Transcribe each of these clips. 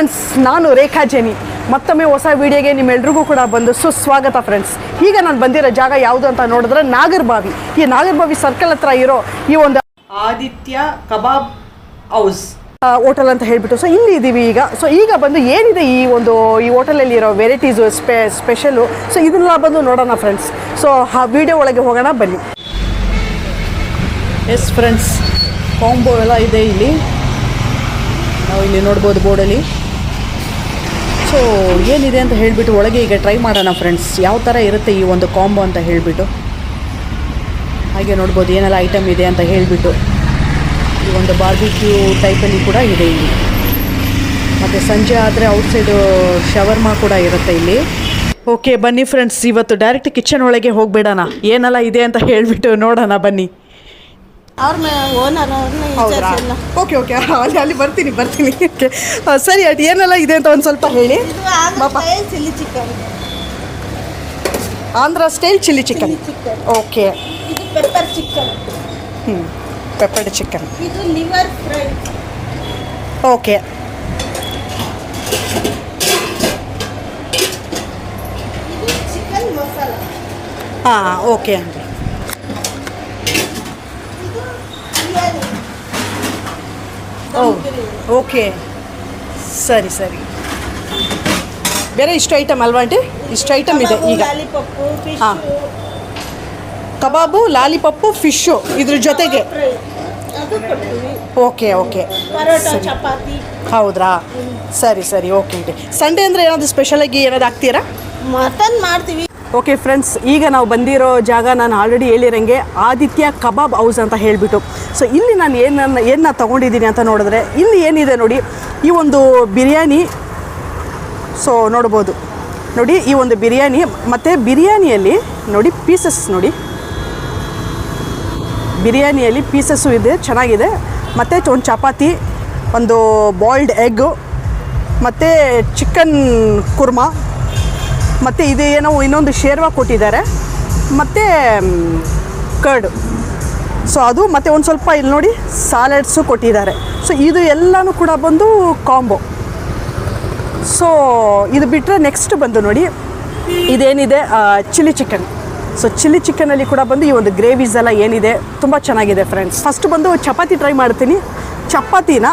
Friends, ನಾನು ರೇಖಾ ಜೆನಿ. ಮತ್ತೊಮ್ಮೆ ಹೊಸ ವಿಡಿಯೋಗೆ ನಿಮ್ಮೆಲ್ರಿಗೂ ಕೂಡ ಬಂದು ಸುಸ್ವಾಗತ ಫ್ರೆಂಡ್ಸ್. ಈಗ ನಾನು ಬಂದಿರೋ ಜಾಗ ಯಾವುದು ಅಂತ ನೋಡಿದ್ರೆ ನಾಗರಬಾವಿ. ಈ ನಾಗರಬಾವಿ ಸರ್ಕಲ್ ಹತ್ರ ಇರೋ ಈ ಒಂದು ಆದಿತ್ಯ ಕಬಾಬ್ ಹೌಸ್ ಹೋಟೆಲ್ ಅಂತ ಹೇಳ್ಬಿಟ್ಟು ಸೊ ಇಲ್ಲಿ ಇದ್ದೀವಿ ಈಗ. ಸೊ ಈಗ ಬಂದು ಏನಿದೆ ಈ ಹೋಟೆಲಲ್ಲಿ ಇರೋ ವೆರೈಟೀಸು ಸ್ಪೆಷಲು, ಸೊ ಇದನ್ನೆಲ್ಲ ಬಂದು ನೋಡೋಣ ಫ್ರೆಂಡ್ಸ್. ಸೊ ಆ ವಿಡಿಯೋ ಒಳಗೆ ಹೋಗೋಣ ಬನ್ನಿ. ಎಸ್ ಫ್ರೆಂಡ್ಸ್, ಕಾಂಬೋ ಎಲ್ಲ ಇದೆ ಇಲ್ಲಿ, ನಾವು ಇಲ್ಲಿ ನೋಡ್ಬೋದು ಬೋರ್ಡಲ್ಲಿ. ಸೊ ಏನಿದೆ ಅಂತ ಹೇಳಿಬಿಟ್ಟು ಒಳಗೆ ಈಗ ಟ್ರೈ ಮಾಡೋಣ ಫ್ರೆಂಡ್ಸ್, ಯಾವ ಥರ ಇರುತ್ತೆ ಈ ಒಂದು ಕಾಂಬೋ ಅಂತ ಹೇಳಿಬಿಟ್ಟು. ಹಾಗೆ ನೋಡ್ಬೋದು ಏನೆಲ್ಲ ಐಟಮ್ ಇದೆ ಅಂತ ಹೇಳಿಬಿಟ್ಟು. ಈ ಒಂದು ಬಾರ್ಬಿಕ್ಯೂ ಟೈಪಲ್ಲಿ ಕೂಡ ಇದೆ ಇಲ್ಲಿ. ಮತ್ತು ಸಂಜೆ ಆದರೆ ಔಟ್ಸೈಡು ಶವರ್ಮಾ ಕೂಡ ಇರುತ್ತೆ ಇಲ್ಲಿ. ಓಕೆ ಬನ್ನಿ ಫ್ರೆಂಡ್ಸ್, ಇವತ್ತು ಡೈರೆಕ್ಟ್ ಕಿಚನ್ ಒಳಗೆ ಹೋಗ್ಬೇಡಣ, ಏನೆಲ್ಲ ಇದೆ ಅಂತ ಹೇಳಿಬಿಟ್ಟು ನೋಡೋಣ ಬನ್ನಿ. ಹೌದಾ? ಓಕೆ ಓಕೆ, ಅಲ್ಲಿ ಬರ್ತೀನಿ. ಓಕೆ ಸರಿ ಆಯ್ತು, ಏನೆಲ್ಲ ಇದೆ ಅಂತ ಒಂದು ಸ್ವಲ್ಪ ಹೇಳಿ. Chilli chicken, Andhra style chilli chicken. Okay, ಇದು ಪೆಪ್ಪರ್ ಚಿಕನ್, ಪೆಪ್ಪರ್ಡ್ ಚಿಕನ್, ಇದು ಲಿವರ್ ಫ್ರೈ. ಓಕೆ, ಇದು ಚಿಕನ್ ಮಸಾಲ. ಹಾಂ ಓಕೆ ಇದು ಬಿರಿಯಾನಿ. ಓ ಓಕೆ, ಸರಿ ಸರಿ. ಬೇರೆ ಇಷ್ಟು ಐಟಮ್ ಅಲ್ವಾ ಆಂಟಿ? ಇಷ್ಟು ಐಟಮ್ ಇದೆ ಈಗ. ಲಾಲಿಪಪ್ಪು, ಫಿಶ್, ಹಾಂ, ಕಬಾಬು, ಲಾಲಿಪಪ್ಪು, ಫಿಶ್ಶು ಇದ್ರ ಜೊತೆಗೆ. ಅದು ಕೊಡ್ತೀವಿ. Okay okay, paratha, chapati. ಹೌದ್ರಾ? ಸರಿ ಸರಿ, ಓಕೆ ಓಕೆ. ಸಂಡೇ ಅಂದರೆ ಏನಾದರೂ ಸ್ಪೆಷಲಾಗಿ ಏನಾದ್ರು ಹಾಕ್ತೀರಾ? ಮಟನ್ ಮಾಡ್ತೀವಿ. ಓಕೆ ಫ್ರೆಂಡ್ಸ್, ಈಗ ನಾವು ಬಂದಿರೋ ಜಾಗ ನಾನು ಆಲ್ರೆಡಿ ಹೇಳಿರಂಗೆ ಆದಿತ್ಯ ಕಬಾಬ್ ಹೌಸ್ ಅಂತ ಹೇಳಿಬಿಟ್ಟು. ಸೊ ಇಲ್ಲಿ ನಾನು ಏನನ್ನ ತೊಗೊಂಡಿದ್ದೀನಿ ಅಂತ ನೋಡಿದ್ರೆ ಇಲ್ಲಿ ಏನಿದೆ ನೋಡಿ, ಈ ಒಂದು ಬಿರಿಯಾನಿ. ಸೊ ನೋಡ್ಬೋದು ನೋಡಿ, ಈ ಒಂದು ಬಿರಿಯಾನಿ ಮತ್ತು ಬಿರಿಯಾನಿಯಲ್ಲಿ ನೋಡಿ ಪೀಸಸ್ ನೋಡಿ, ಬಿರಿಯಾನಿಯಲ್ಲಿ ಪೀಸಸ್ಸು ಇದೆ, ಚೆನ್ನಾಗಿದೆ. ಮತ್ತು ಒಂದು ಚಪಾತಿ, ಒಂದು ಬಾಯ್ಲ್ಡ್ ಎಗ್ಗು, ಮತ್ತು ಚಿಕನ್ ಕುರ್ಮಾ, ಮತ್ತು ಇದು ಏನೋ ಇನ್ನೊಂದು ಶೇರ್ವಾ ಕೊಟ್ಟಿದ್ದಾರೆ, ಮತ್ತು ಕರ್ಡು. ಸೊ ಅದು ಮತ್ತು ಒಂದು ಸ್ವಲ್ಪ ಇಲ್ಲಿ ನೋಡಿ ಸಾಲೆಡ್ಸು ಕೊಟ್ಟಿದ್ದಾರೆ. ಸೊ ಇದು ಎಲ್ಲನೂ ಕೂಡ ಬಂದು ಕಾಂಬೋ. ಸೊ ಇದು ಬಿಟ್ಟರೆ ನೆಕ್ಸ್ಟ್ ಬಂದು ನೋಡಿ ಇದೇನಿದೆ ಚಿಲ್ಲಿ ಚಿಕನ್. ಸೊ ಚಿಲ್ಲಿ ಚಿಕನಲ್ಲಿ ಕೂಡ ಬಂದು ಈ ಒಂದು ಗ್ರೇವೀಸ್ ಎಲ್ಲ ಏನಿದೆ ತುಂಬ ಚೆನ್ನಾಗಿದೆ ಫ್ರೆಂಡ್ಸ್. ಫಸ್ಟ್ ಬಂದು ಚಪಾತಿ ಟ್ರೈ ಮಾಡ್ತೀನಿ. ಚಪಾತಿನ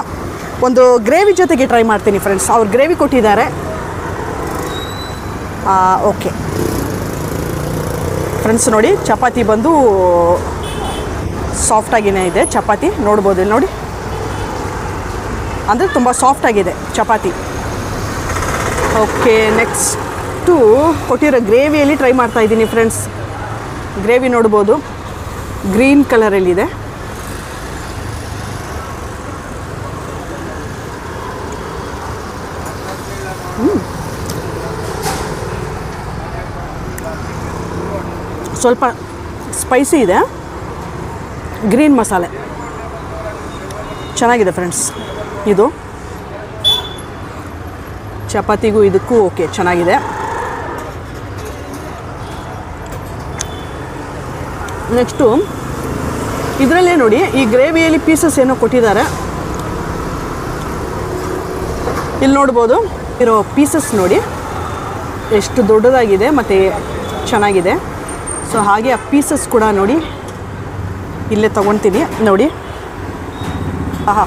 ಒಂದು ಗ್ರೇವಿ ಜೊತೆಗೆ ಟ್ರೈ ಮಾಡ್ತೀನಿ ಫ್ರೆಂಡ್ಸ್. ಅವ್ರು ಗ್ರೇವಿ ಕೊಟ್ಟಿದ್ದಾರೆ. ಓಕೆ ಫ್ರೆಂಡ್ಸ್, ನೋಡಿ ಚಪಾತಿ ಬಂದು ಸಾಫ್ಟಾಗಿಯೇ ಇದೆ. ಚಪಾತಿ ನೋಡ್ಬೋದು ಇಲ್ಲಿ ನೋಡಿ, ಅಂದರೆ ತುಂಬ ಸಾಫ್ಟಾಗಿದೆ ಚಪಾತಿ. ಓಕೆ, ನೆಕ್ಸ್ಟು ಕೊಟ್ಟಿರೋ ಗ್ರೇವಿಯಲ್ಲಿ ಟ್ರೈ ಮಾಡ್ತಾಯಿದ್ದೀನಿ ಫ್ರೆಂಡ್ಸ್. ಗ್ರೇವಿ ನೋಡ್ಬೋದು ಗ್ರೀನ್ ಕಲರಲ್ಲಿದೆ. ಸ್ವಲ್ಪ ಸ್ಪೈಸಿ ಇದೆ, ಗ್ರೀನ್ ಮಸಾಲೆ ಚೆನ್ನಾಗಿದೆ ಫ್ರೆಂಡ್ಸ್. ಇದು ಚಪಾತಿಗೂ ಇದಕ್ಕೂ ಓಕೆ ಚೆನ್ನಾಗಿದೆ. ನೆಕ್ಸ್ಟು ಇದರಲ್ಲೇ ನೋಡಿ ಈ ಗ್ರೇವಿಯಲ್ಲಿ ಪೀಸಸ್ ಏನೋ ಕೊಟ್ಟಿದ್ದಾರೆ. ಇಲ್ಲಿ ನೋಡ್ಬೋದು ಇರೋ ಪೀಸಸ್ ನೋಡಿ ಎಷ್ಟು ದೊಡ್ಡದಾಗಿದೆ ಮತ್ತು ಚೆನ್ನಾಗಿದೆ. ಸೊ ಹಾಗೆ ಆ ಪೀಸಸ್ ಕೂಡ ನೋಡಿ ಇಲ್ಲೇ ತೊಗೊಳ್ತೀನಿ ನೋಡಿ. ಆಹಾ,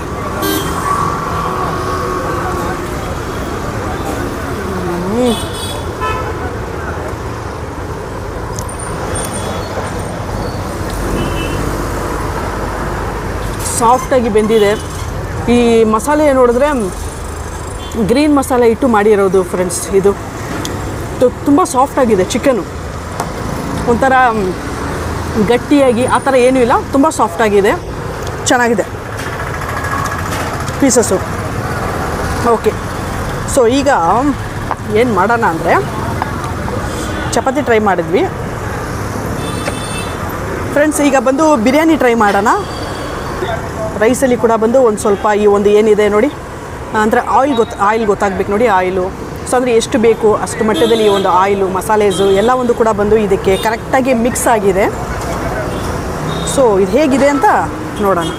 ಸಾಫ್ಟಾಗಿ ಬೆಂದಿದೆ. ಈ ಮಸಾಲೆ ನೋಡಿದ್ರೆ ಗ್ರೀನ್ ಮಸಾಲೆ ಇಟ್ಟು ಮಾಡಿರೋದು ಫ್ರೆಂಡ್ಸ್. ಇದು ತುಂಬ ಸಾಫ್ಟಾಗಿದೆ. ಚಿಕನು ಒಂಥರ ಗಟ್ಟಿಯಾಗಿ ಆ ಥರ ಏನೂ ಇಲ್ಲ, ತುಂಬ ಸಾಫ್ಟಾಗಿದೆ, ಚೆನ್ನಾಗಿದೆ ಪೀಸಸ್ಸು. ಓಕೆ, ಸೊ ಈಗ ಏನು ಮಾಡೋಣ ಅಂದರೆ ಚಪಾತಿ ಟ್ರೈ ಮಾಡಿದ್ವಿ ಫ್ರೆಂಡ್ಸ್. ಈಗ ಬಂದು ಬಿರಿಯಾನಿ ಟ್ರೈ ಮಾಡೋಣ. ರೈಸಲ್ಲಿ ಕೂಡ ಬಂದು ಒಂದು ಸ್ವಲ್ಪ ಈ ಒಂದು ಏನಿದೆ ನೋಡಿ, ಅಂದರೆ ಆಯಿಲ್ ಗೊತ್ತಾಗಬೇಕು ನೋಡಿ, ಆಯಿಲು. ಸೊ ಅಂದರೆ ಎಷ್ಟು ಬೇಕು ಅಷ್ಟು ಮಟ್ಟದಲ್ಲಿ ಈ ಒಂದು ಆಯಿಲು, ಮಸಾಲೇಸು ಎಲ್ಲ ಒಂದು ಕೂಡ ಬಂದು ಇದಕ್ಕೆ ಕರೆಕ್ಟಾಗಿ ಮಿಕ್ಸ್ ಆಗಿದೆ. ಸೊ ಇದು ಹೇಗಿದೆ ಅಂತ ನೋಡೋಣ.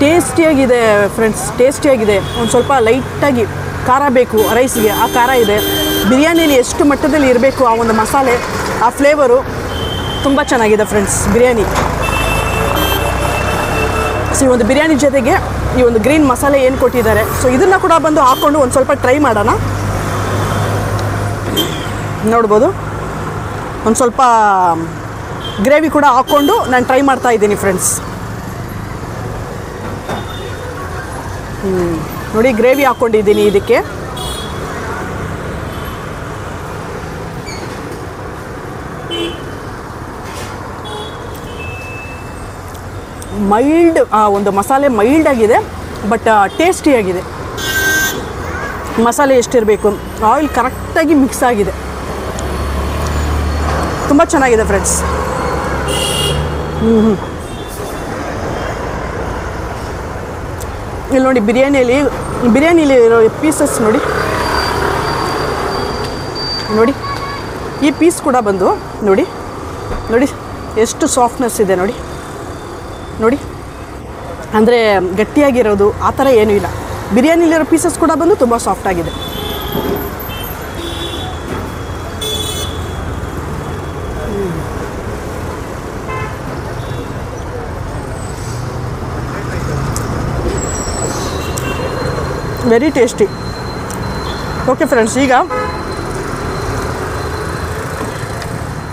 ಟೇಸ್ಟಿಯಾಗಿದೆ ಫ್ರೆಂಡ್ಸ್, ಟೇಸ್ಟಿಯಾಗಿದೆ. ಒಂದು ಸ್ವಲ್ಪ ಲೈಟಾಗಿ ಖಾರ ಬೇಕು ರೈಸ್ಗೆ, ಆ ಖಾರ ಇದೆ. ಬಿರಿಯಾನಿಲಿ ಎಷ್ಟು ಮಟ್ಟದಲ್ಲಿ ಇರಬೇಕು ಆ ಒಂದು ಮಸಾಲೆ, ಆ ಫ್ಲೇವರು ತುಂಬ ಚೆನ್ನಾಗಿದೆ ಫ್ರೆಂಡ್ಸ್ ಬಿರಿಯಾನಿ. ಸೊ ಈ ಒಂದು ಬಿರಿಯಾನಿ ಜೊತೆಗೆ ಈ ಒಂದು ಗ್ರೀನ್ ಮಸಾಲೆ ಏನು ಕೊಟ್ಟಿದ್ದಾರೆ, ಸೊ ಇದನ್ನು ಕೂಡ ಬಂದು ಹಾಕ್ಕೊಂಡು ಒಂದು ಸ್ವಲ್ಪ ಟ್ರೈ ಮಾಡೋಣ. ನೋಡ್ಬೋದು ಒಂದು ಸ್ವಲ್ಪ ಗ್ರೇವಿ ಕೂಡ ಹಾಕ್ಕೊಂಡು ನಾನು ಟ್ರೈ ಮಾಡ್ತಾ ಇದ್ದೀನಿ ಫ್ರೆಂಡ್ಸ್. ನೋಡಿ ಗ್ರೇವಿ ಹಾಕ್ಕೊಂಡಿದ್ದೀನಿ ಇದಕ್ಕೆ. ಮೈಲ್ಡ್ ಒಂದು ಮಸಾಲೆ ಮೈಲ್ಡ್ ಆಗಿದೆ, ಬಟ್ ಟೇಸ್ಟಿಯಾಗಿದೆ. ಮಸಾಲೆ ಎಷ್ಟಿರಬೇಕು, ಆಯಿಲ್ ಕರೆಕ್ಟಾಗಿ ಮಿಕ್ಸ್ ಆಗಿದೆ, ತುಂಬ ಚೆನ್ನಾಗಿದೆ ಫ್ರೆಂಡ್ಸ್. ಇಲ್ಲಿ ನೋಡಿ ಬಿರಿಯಾನಿಲಿ ಇರೋ ಪೀಸಸ್ ನೋಡಿ ಈ ಪೀಸ್ ಕೂಡ ಬಂದು ನೋಡಿ ಎಷ್ಟು ಸಾಫ್ಟ್ನೆಸ್ ಇದೆ ನೋಡಿ ಅಂದರೆ ಗಟ್ಟಿಯಾಗಿರೋದು ಆ ಥರ ಏನೂ ಇಲ್ಲ. ಬಿರಿಯಾನಿಲಿರೋ ಪೀಸಸ್ ಕೂಡ ಬಂದು ತುಂಬ ಸಾಫ್ಟಾಗಿದೆ. Very tasty. ಓಕೆ ಫ್ರೆಂಡ್ಸ್, ಈಗ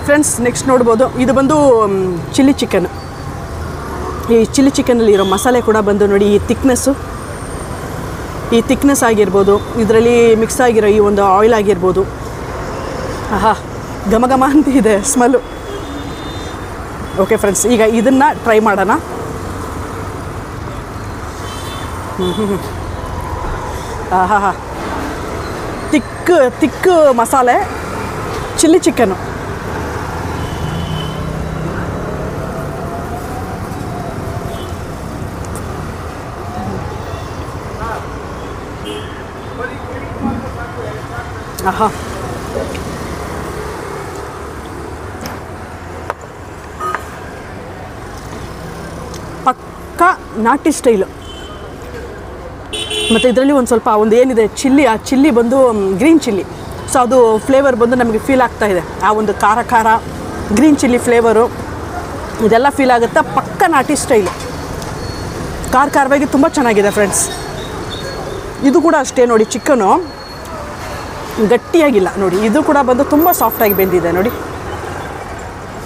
ಫ್ರೆಂಡ್ಸ್ ನೆಕ್ಸ್ಟ್ ನೋಡ್ಬೋದು, ಇದು ಬಂದು ಚಿಲ್ಲಿ ಚಿಕನ್. ಈ ಚಿಲ್ಲಿ ಚಿಕನಲ್ಲಿ ಇರೋ ಮಸಾಲೆ ಕೂಡ ಬಂದು ನೋಡಿ ಈ ತಿಕ್ನೆಸ್ ಆಗಿರ್ಬೋದು, ಇದರಲ್ಲಿ ಮಿಕ್ಸ್ ಆಗಿರೋ ಈ ಒಂದು ಆಯಿಲ್ ಆಗಿರ್ಬೋದು, ಆಹಾ ಘಮ ಘಮ ಅಂತ ಇದೆ ಸ್ಮೆಲ್ಲು. ಓಕೆ ಫ್ರೆಂಡ್ಸ್, ಈಗ ಇದನ್ನು ಟ್ರೈ ಮಾಡೋಣ. ಆಹಾ ತಿಕ್ ಮಸಾಲೆ ಚಿಲ್ಲಿ ಚಿಕನ್ನು. ಆಹಾ ಪಕ್ಕಾ ನಾಟಿ ಸ್ಟೈಲು. ಮತ್ತು ಇದರಲ್ಲಿ ಒಂದು ಸ್ವಲ್ಪ ಒಂದು ಏನಿದೆ ಚಿಲ್ಲಿ, ಆ ಚಿಲ್ಲಿ ಬಂದು ಗ್ರೀನ್ ಚಿಲ್ಲಿ. ಸೊ ಅದು ಫ್ಲೇವರ್ ಬಂದು ನಮಗೆ ಫೀಲ್ ಆಗ್ತಾ ಇದೆ. ಆ ಒಂದು ಖಾರ ಗ್ರೀನ್ ಚಿಲ್ಲಿ ಫ್ಲೇವರು ಇದೆಲ್ಲ ಫೀಲ್ ಆಗುತ್ತೆ. ಪಕ್ಕ ನಾಟಿ ಸ್ಟೈಲು, ಖಾರವಾಗಿ ತುಂಬ ಚೆನ್ನಾಗಿದೆ ಫ್ರೆಂಡ್ಸ್. ಇದು ಕೂಡ ಅಷ್ಟೇ ನೋಡಿ, ಚಿಕನು ಗಟ್ಟಿಯಾಗಿಲ್ಲ ನೋಡಿ, ಇದು ಕೂಡ ಬಂದು ತುಂಬ ಸಾಫ್ಟಾಗಿ ಬೆಂದಿದೆ ನೋಡಿ,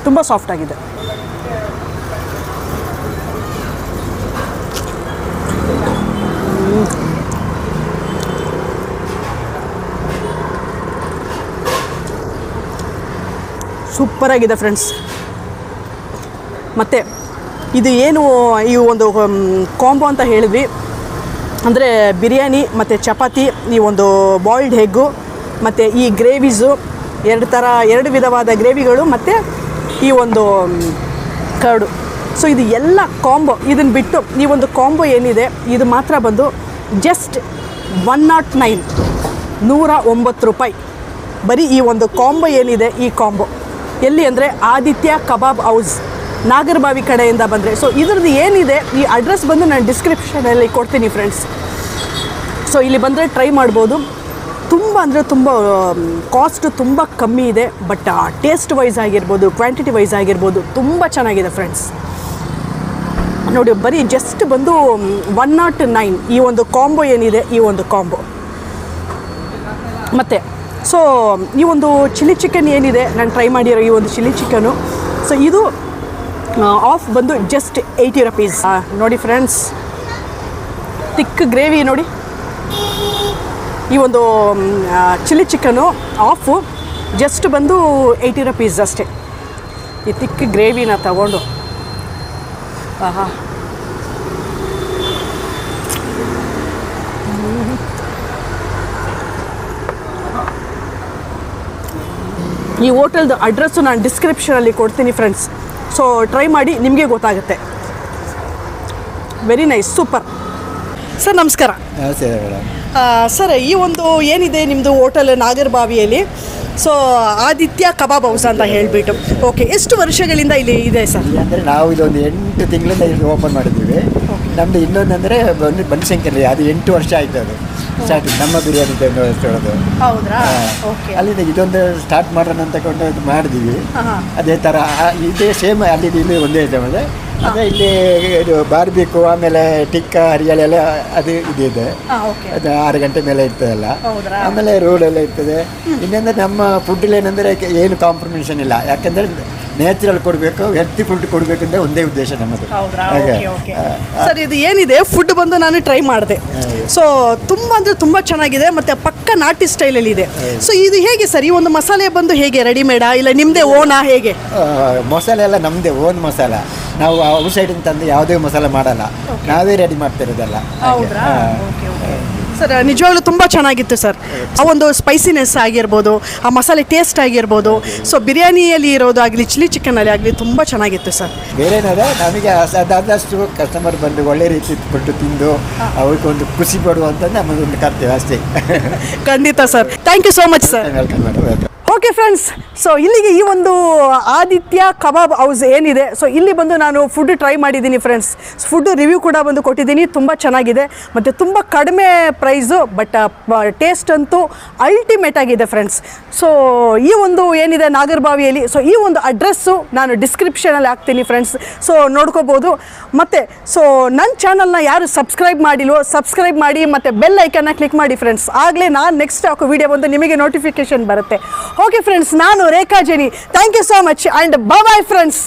ತುಂಬ ಸಾಫ್ಟಾಗಿದೆ. ಸೂಪರಾಗಿದೆ ಫ್ರೆಂಡ್ಸ್. ಮತ್ತು ಇದು ಏನು ಈ ಒಂದು ಕಾಂಬೋ ಅಂತ ಹೇಳಿದ್ವಿ, ಅಂದರೆ ಬಿರಿಯಾನಿ ಮತ್ತು ಚಪಾತಿ, ಈ ಒಂದು ಬಾಯ್ಲ್ಡ್ ಎಗ್ಗು ಮತ್ತು ಈ ಗ್ರೇವೀಸು, ಎರಡು ವಿಧವಾದ ಗ್ರೇವಿಗಳು ಮತ್ತು ಈ ಒಂದು ಕರ್ಡು. ಸೊ ಇದು ಎಲ್ಲ ಕಾಂಬೋ. ಇದನ್ನು ಬಿಟ್ಟು ಈ ಒಂದು ಕಾಂಬೋ ಏನಿದೆ ಇದು ಮಾತ್ರ ಬಂದು ಜಸ್ಟ್ 109 ರೂಪಾಯಿ ಬರೀ ಈ ಒಂದು ಕಾಂಬೋ ಏನಿದೆ. ಈ ಕಾಂಬೋ ಎಲ್ಲಿ ಅಂದರೆ ಆದಿತ್ಯ ಕಬಾಬ್ ಹೌಸ್, ನಾಗರಬಾವಿ ಕಡೆಯಿಂದ ಬಂದರೆ. ಸೊ ಇದ್ರದ್ದು ಏನಿದೆ ಈ ಅಡ್ರೆಸ್ ಬಂದು ನಾನು ಡಿಸ್ಕ್ರಿಪ್ಷನಲ್ಲಿ ಕೊಡ್ತೀನಿ ಫ್ರೆಂಡ್ಸ್. ಸೊ ಇಲ್ಲಿ ಬಂದರೆ ಟ್ರೈ ಮಾಡ್ಬೋದು. ತುಂಬ ಅಂದರೆ ತುಂಬ ಕಾಸ್ಟ್ ತುಂಬ ಕಮ್ಮಿ ಇದೆ, ಬಟ್ ಟೇಸ್ಟ್ ವೈಸ್ ಆಗಿರ್ಬೋದು, ಕ್ವಾಂಟಿಟಿ ವೈಸ್ ಆಗಿರ್ಬೋದು ತುಂಬ ಚೆನ್ನಾಗಿದೆ ಫ್ರೆಂಡ್ಸ್. ನೋಡಿ ಬರೀ ಜಸ್ಟ್ ಬಂದು 109 ಈ ಒಂದು ಕಾಂಬೋ ಏನಿದೆ, ಈ ಒಂದು ಕಾಂಬೋ. ಮತ್ತು ಸೊ ಈ ಒಂದು ಚಿಲ್ಲಿ ಚಿಕನ್ ಏನಿದೆ ನಾನು ಟ್ರೈ ಮಾಡಿರೋ ಈ ಒಂದು ಚಿಲ್ಲಿ ಚಿಕನು, ಸೊ ಇದು ಆಫ್ ಬಂದು ಜಸ್ಟ್ 80 rupees. ನೋಡಿ ಫ್ರೆಂಡ್ಸ್, ತಿಕ್ ಗ್ರೇವಿ ನೋಡಿ. ಈ ಒಂದು ಚಿಲ್ಲಿ ಚಿಕನು ಆಫು ಜಸ್ಟ್ ಬಂದು 80 rupees ಅಷ್ಟೇ. ಈ ತಿಕ್ ಗ್ರೇವಿನ ತಗೊಂಡು ಆಹಾ ಈ ಹೋಟೆಲ್ದು ಅಡ್ರೆಸ್ಸು ನಾನು ಡಿಸ್ಕ್ರಿಪ್ಷನಲ್ಲಿ ಕೊಡ್ತೀನಿ ಫ್ರೆಂಡ್ಸ್. ಸೊ ಟ್ರೈ ಮಾಡಿ, ನಿಮಗೆ ಗೊತ್ತಾಗುತ್ತೆ. Very nice, super. ಸರ್ ನಮಸ್ಕಾರ. ನಮಸ್ತೆ ಮೇಡಮ್. ಸರ್ ಈ ಒಂದು ಏನಿದೆ ನಿಮ್ಮದು hotel ನಾಗರಬಾವಿಯಲ್ಲಿ, so Aditya kebab house ಅಂತ ಹೇಳಿಬಿಟ್ಟು. ಓಕೆ, ಎಷ್ಟು ವರ್ಷಗಳಿಂದ ಇಲ್ಲಿ ಇದೆ ಸರ್? ಅಂದರೆ ನಾವು ಇದೊಂದು 8 ತಿಂಗಳಿಂದ ಇಲ್ಲಿ ಓಪನ್ ಮಾಡಿದ್ದೀವಿ. ನಮ್ಮದು ಇನ್ನೊಂದಂದರೆ ಬನಶಂಕರಿ, ಅದು 8 ವರ್ಷ ಆಯಿತು ಅದು ಸ್ಟಾರ್ಟಿಂಗ್ ನಮ್ಮ ಬಿರಿಯಾನಿ ಹೇಳೋದು. ಹೌದ್ರಾ? ಓಕೆ. ಅಲ್ಲಿಂದ ಇದೊಂದು ಸ್ಟಾರ್ಟ್ ಮಾಡೋಣ ಅಂತ ಕೊಂಡು ಇದು ಮಾಡಿದ್ದೀವಿ. ಅದೇ ಥರ ಇದೇ ಸೇಮ್ ಅಲ್ಲಿ ಇಲ್ಲಿ ಒಂದೇ ಇದೆ. ಅದೇ ಇಲ್ಲಿ ಇದು ಬಾರ್ಬಿಕು, ಆಮೇಲೆ ಟಿಕ್ಕ, ಹರಿಯಾಳಿ ಎಲ್ಲ ಅದು ಇದೆ. ಅದು 6 ಗಂಟೆ ಮೇಲೆ ಇರ್ತದಲ್ಲ. ಆಮೇಲೆ ರೋಡೆಲ್ಲ ಇರ್ತದೆ. ಇನ್ನೊಂದರೆ ನಮ್ಮ ಫುಡ್ಡಲ್ಲಿ ಏನಂದರೆ ಏನು ಕಾಂಪ್ರಮೈಸೇಷನ್ ಇಲ್ಲ. ಯಾಕಂದರೆ ನ್ಯಾಚುರಲ್ ಕೊಡಬೇಕು, ಹೆಲ್ತಿ ಫುಡ್ ಕೊಡಬೇಕು ಅಂತ ಒಂದೇ ಉದ್ದೇಶ ನಮ್ಮದು. ಹಾಗೆ ಸರ್, ಇದು ಏನಿದೆ ಫುಡ್ ಬಂದು ನಾನು ಟ್ರೈ ಮಾಡಿದೆ. ಸೊ ತುಂಬ ಅಂದರೆ ತುಂಬ ಚೆನ್ನಾಗಿದೆ, ಮತ್ತು ಪಕ್ಕ ನಾಟಿ ಸ್ಟೈಲಲ್ಲಿ ಇದೆ. ಸೊ ಇದು ಹೇಗೆ ಸರ್, ಈ ಒಂದು ಮಸಾಲೆ ಬಂದು ಹೇಗೆ ರೆಡಿಮೇಡಾ ಇಲ್ಲ ನಿಮ್ಮದೇ ಓನಾ ಹೇಗೆ? ಮಸಾಲೆ ಎಲ್ಲ ನಮ್ಮದೇ ಓನ್ ಮಸಾಲ. ನಾವು ಔಟ್ಸೈಡಿಂದ ತಂದು ಯಾವುದೇ ಮಸಾಲೆ ಮಾಡಲ್ಲ, ನಾವೇ ರೆಡಿ ಮಾಡ್ತಿರೋದಲ್ಲ. ಸರ್ ನಿಜವಾಗ್ಲೂ ತುಂಬ ಚೆನ್ನಾಗಿತ್ತು ಸರ್. ಆ ಒಂದು ಸ್ಪೈಸಿನೆಸ್ ಆಗಿರ್ಬೋದು, ಆ ಮಸಾಲೆ ಟೇಸ್ಟ್ ಆಗಿರ್ಬೋದು, ಸೊ ಬಿರಿಯಾನಿಯಲ್ಲಿ ಇರೋದಾಗಲಿ ಚಿಲ್ಲಿ ಚಿಕನಲ್ಲಿ ಆಗಲಿ ತುಂಬ ಚೆನ್ನಾಗಿತ್ತು ಸರ್. ಬೇರೆನಾದ್ರೆ ನಮಗೆ ಅದಾದಷ್ಟು ಕಸ್ಟಮರ್ ಬಂದು ಒಳ್ಳೆ ರೀತಿ ಫುಡ್ ತಿಂದು ಅವ್ರಿಗೊಂದು ಖುಷಿ ಪಡುವಂಥದ್ದು ನಮ್ಮದೊಂದು ಕರ್ತವ್ಯ ಅಷ್ಟೇ. ಖಂಡಿತ sir, thank you so much sir. Welcome madam. Okay friends, so ಇಲ್ಲಿಗೆ ಈ ಒಂದು ಆದಿತ್ಯ ಕಬಾಬ್ ಹೌಸ್ ಏನಿದೆ, ಸೊ ಇಲ್ಲಿ ಬಂದು ನಾನು ಫುಡ್ ಟ್ರೈ ಮಾಡಿದ್ದೀನಿ ಫ್ರೆಂಡ್ಸ್. ಫುಡ್ ರಿವ್ಯೂ ಕೂಡ ಬಂದು ಕೊಟ್ಟಿದ್ದೀನಿ, ತುಂಬ ಚೆನ್ನಾಗಿದೆ ಮತ್ತು ತುಂಬ ಕಡಿಮೆ ಪ್ರೈಸು, ಬಟ್ ಟೇಸ್ಟ್ ಅಂತೂ ಅಲ್ಟಿಮೇಟ್ ಆಗಿದೆ ಫ್ರೆಂಡ್ಸ್. ಸೊ ಈ ಒಂದು ಏನಿದೆ ನಾಗರಬಾವಿಯಲ್ಲಿ, ಸೊ ಈ ಒಂದು ಅಡ್ರೆಸ್ಸು ನಾನು ಡಿಸ್ಕ್ರಿಪ್ಷನಲ್ಲಿ ಹಾಕ್ತೀನಿ ಫ್ರೆಂಡ್ಸ್. ಸೊ ನೋಡ್ಕೋಬೋದು. ಮತ್ತು ಸೊ ನನ್ನ ಚಾನಲ್ನ ಯಾರು ಸಬ್ಸ್ಕ್ರೈಬ್ ಮಾಡಿಲ್ವೋ ಸಬ್ಸ್ಕ್ರೈಬ್ ಮಾಡಿ, ಮತ್ತು ಬೆಲ್ ಐಕನ್ನ ಕ್ಲಿಕ್ ಮಾಡಿ ಫ್ರೆಂಡ್ಸ್. ಆಗಲೇ ನಾನು ನೆಕ್ಸ್ಟ್ ಹಾಕೋ ವಿಡಿಯೋ ಬಂದು ನಿಮಗೆ ನೋಟಿಫಿಕೇಶನ್ ಬರುತ್ತೆ. ಓಕೆ ಫ್ರೆಂಡ್ಸ್, ನಾನು Rekha Jenny. Thank you so much and bye friends.